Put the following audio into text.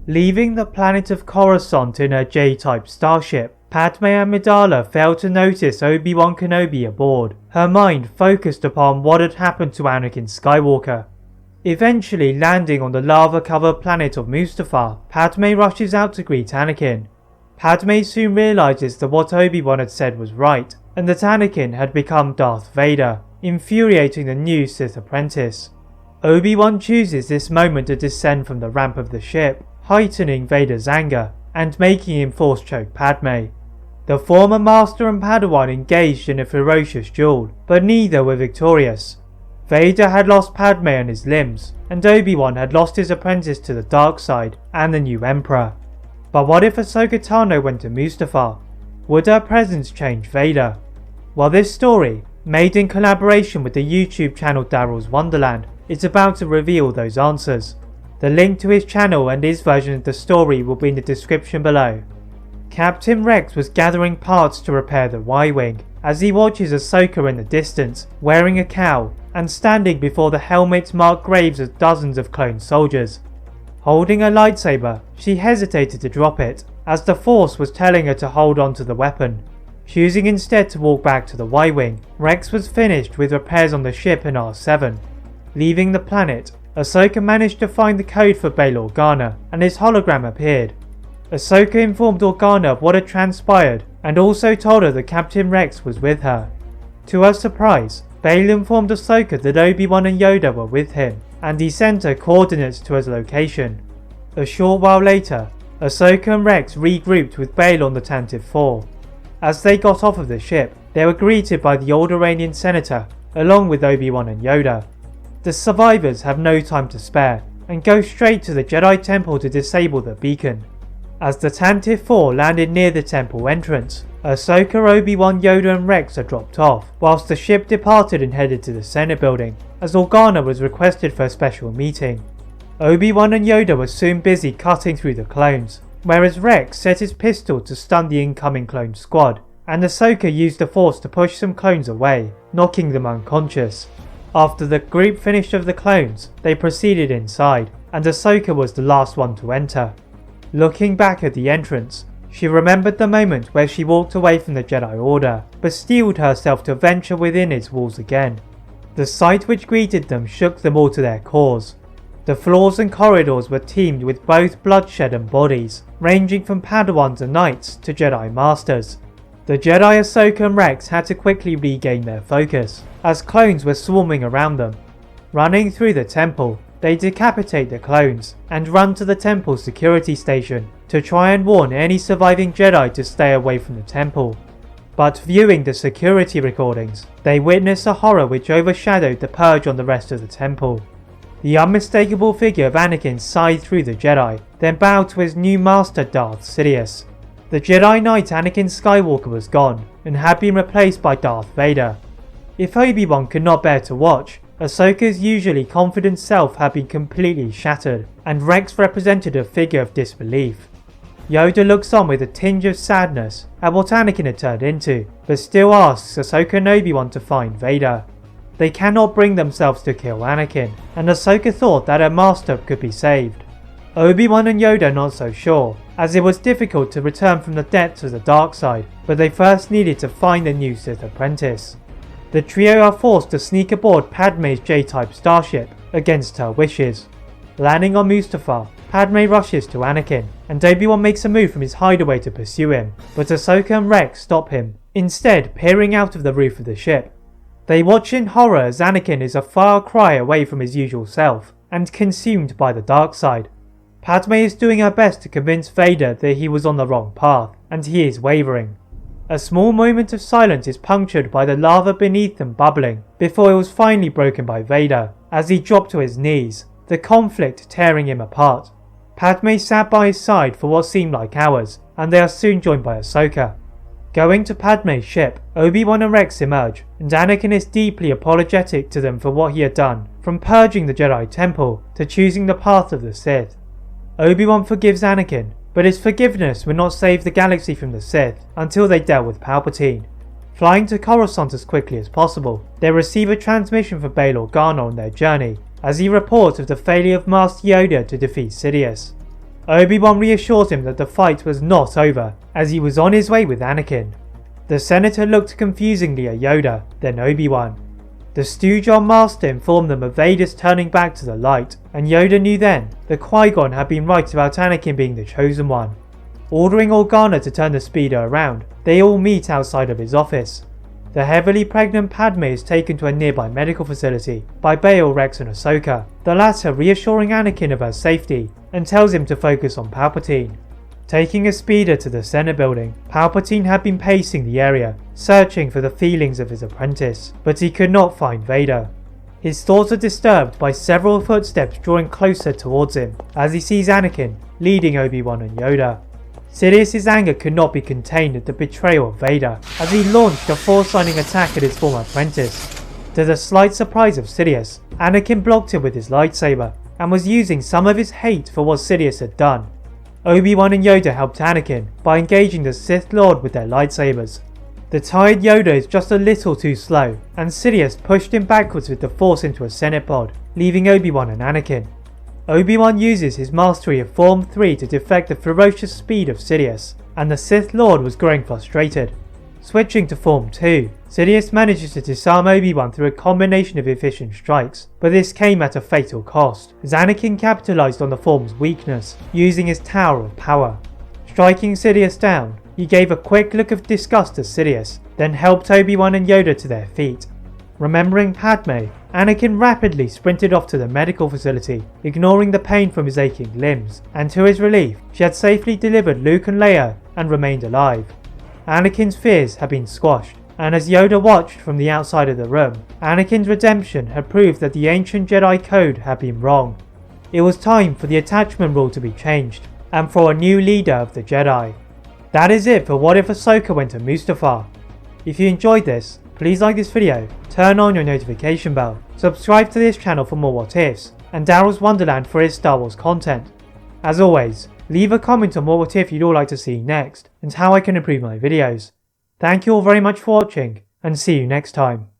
Leaving the planet of Coruscant in her J-Type Starship, Padme Amidala failed to notice Obi-Wan Kenobi aboard, her mind focused upon what had happened to Anakin Skywalker. Eventually landing on the lava-covered planet of Mustafar, Padme rushes out to greet Anakin. Padme soon realizes that what Obi-Wan had said was right, and that Anakin had become Darth Vader, infuriating the new Sith apprentice. Obi-Wan chooses this moment to descend from the ramp of the ship, heightening Vader's anger and making him force choke Padme. The former Master and Padawan engaged in a ferocious duel, but neither were victorious. Vader had lost Padme and his limbs, and Obi-Wan had lost his apprentice to the dark side and the new Emperor. But what if Ahsoka Tano went to Mustafar? Would her presence change Vader? Well, this story, made in collaboration with the YouTube channel Darrel's Wonderland, is about to reveal those answers. The link to his channel and his version of the story will be in the description below. Captain Rex was gathering parts to repair the Y-Wing as he watches Ahsoka in the distance, wearing a cowl and standing before the helmet-marked graves of dozens of clone soldiers. Holding a lightsaber, she hesitated to drop it, as the Force was telling her to hold on to the weapon. Choosing instead to walk back to the Y-Wing, Rex was finished with repairs on the ship in R7. Leaving the planet, Ahsoka managed to find the code for Bail Organa, and his hologram appeared. Ahsoka informed Organa of what had transpired, and also told her that Captain Rex was with her. To her surprise, Bail informed Ahsoka that Obi-Wan and Yoda were with him, and he sent her coordinates to his location. A short while later, Ahsoka and Rex regrouped with Bail on the Tantive 4. As they got off of the ship, they were greeted by the Alderaanian senator, along with Obi-Wan and Yoda. The survivors have no time to spare, and go straight to the Jedi Temple to disable the beacon. As the Tantive 4 landed near the temple entrance, Ahsoka, Obi-Wan, Yoda and Rex are dropped off, whilst the ship departed and headed to the Senate building, as Organa was requested for a special meeting. Obi-Wan and Yoda were soon busy cutting through the clones, whereas Rex set his pistol to stun the incoming clone squad, and Ahsoka used the Force to push some clones away, knocking them unconscious. After the group finished of the clones, they proceeded inside, and Ahsoka was the last one to enter. Looking back at the entrance, she remembered the moment where she walked away from the Jedi Order, but steeled herself to venture within its walls again. The sight which greeted them shook them all to their cores. The floors and corridors were teemed with both bloodshed and bodies, ranging from Padawans and Knights to Jedi Masters. The Jedi Ahsoka and Rex had to quickly regain their focus, as clones were swarming around them. Running through the temple, they decapitate the clones and run to the temple's security station to try and warn any surviving Jedi to stay away from the temple. But viewing the security recordings, they witness a horror which overshadowed the purge on the rest of the temple. The unmistakable figure of Anakin sighed through the Jedi, then bowed to his new master Darth Sidious. The Jedi Knight Anakin Skywalker was gone, and had been replaced by Darth Vader. If Obi-Wan could not bear to watch, Ahsoka's usually confident self had been completely shattered, and Rex represented a figure of disbelief. Yoda looks on with a tinge of sadness at what Anakin had turned into, but still asks Ahsoka and Obi-Wan to find Vader. They cannot bring themselves to kill Anakin, and Ahsoka thought that her master could be saved. Obi-Wan and Yoda not so sure, as it was difficult to return from the depths of the dark side, but they first needed to find the new Sith apprentice. The trio are forced to sneak aboard Padme's J-Type Starship against her wishes. Landing on Mustafar, Padme rushes to Anakin, and Obi-Wan makes a move from his hideaway to pursue him, but Ahsoka and Rex stop him, instead peering out of the roof of the ship. They watch in horror as Anakin is a far cry away from his usual self, and consumed by the dark side. Padme is doing her best to convince Vader that he was on the wrong path, and he is wavering. A small moment of silence is punctured by the lava beneath them bubbling, before it was finally broken by Vader, as he dropped to his knees, the conflict tearing him apart. Padme sat by his side for what seemed like hours, and they are soon joined by Ahsoka. Going to Padme's ship, Obi-Wan and Rex emerge, and Anakin is deeply apologetic to them for what he had done, from purging the Jedi Temple to choosing the path of the Sith. Obi-Wan forgives Anakin, but his forgiveness would not save the galaxy from the Sith until they dealt with Palpatine. Flying to Coruscant as quickly as possible, they receive a transmission from Bail Organa on their journey, as he reports of the failure of Master Yoda to defeat Sidious. Obi-Wan reassures him that the fight was not over, as he was on his way with Anakin. The Senator looked confusingly at Yoda, then Obi-Wan. The stooge on Master informed them of Vader's turning back to the light, and Yoda knew then that Qui-Gon had been right about Anakin being the chosen one. Ordering Organa to turn the speeder around, they all meet outside of his office. The heavily pregnant Padme is taken to a nearby medical facility by Bail, Rex and Ahsoka, the latter reassuring Anakin of her safety and tells him to focus on Palpatine. Taking a speeder to the Senate building, Palpatine had been pacing the area, searching for the feelings of his apprentice, but he could not find Vader. His thoughts are disturbed by several footsteps drawing closer towards him as he sees Anakin leading Obi-Wan and Yoda. Sidious's anger could not be contained at the betrayal of Vader as he launched a force-lightning attack at his former apprentice. To the slight surprise of Sidious, Anakin blocked him with his lightsaber and was using some of his hate for what Sidious had done. Obi-Wan and Yoda helped Anakin by engaging the Sith Lord with their lightsabers. The tired Yoda is just a little too slow, and Sidious pushed him backwards with the Force into a Senate pod, leaving Obi-Wan and Anakin. Obi-Wan uses his mastery of Form 3 to defect the ferocious speed of Sidious, and the Sith Lord was growing frustrated. Switching to Form 2, Sidious manages to disarm Obi-Wan through a combination of efficient strikes, but this came at a fatal cost, as Anakin capitalized on the Form's weakness, using his Tower of Power. Striking Sidious down, he gave a quick look of disgust at Sidious, then helped Obi-Wan and Yoda to their feet. Remembering Padme, Anakin rapidly sprinted off to the medical facility, ignoring the pain from his aching limbs, and to his relief, she had safely delivered Luke and Leia and remained alive. Anakin's fears had been squashed, and as Yoda watched from the outside of the room, Anakin's redemption had proved that the ancient Jedi code had been wrong. It was time for the attachment rule to be changed, and for a new leader of the Jedi. That is it for What If Ahsoka Went to Mustafar. If you enjoyed this, please like this video, turn on your notification bell, subscribe to this channel for more What Ifs, and Darrel's Wonderland for his Star Wars content. As always, leave a comment on what if you'd all like to see next, and how I can improve my videos. Thank you all very much for watching, and see you next time.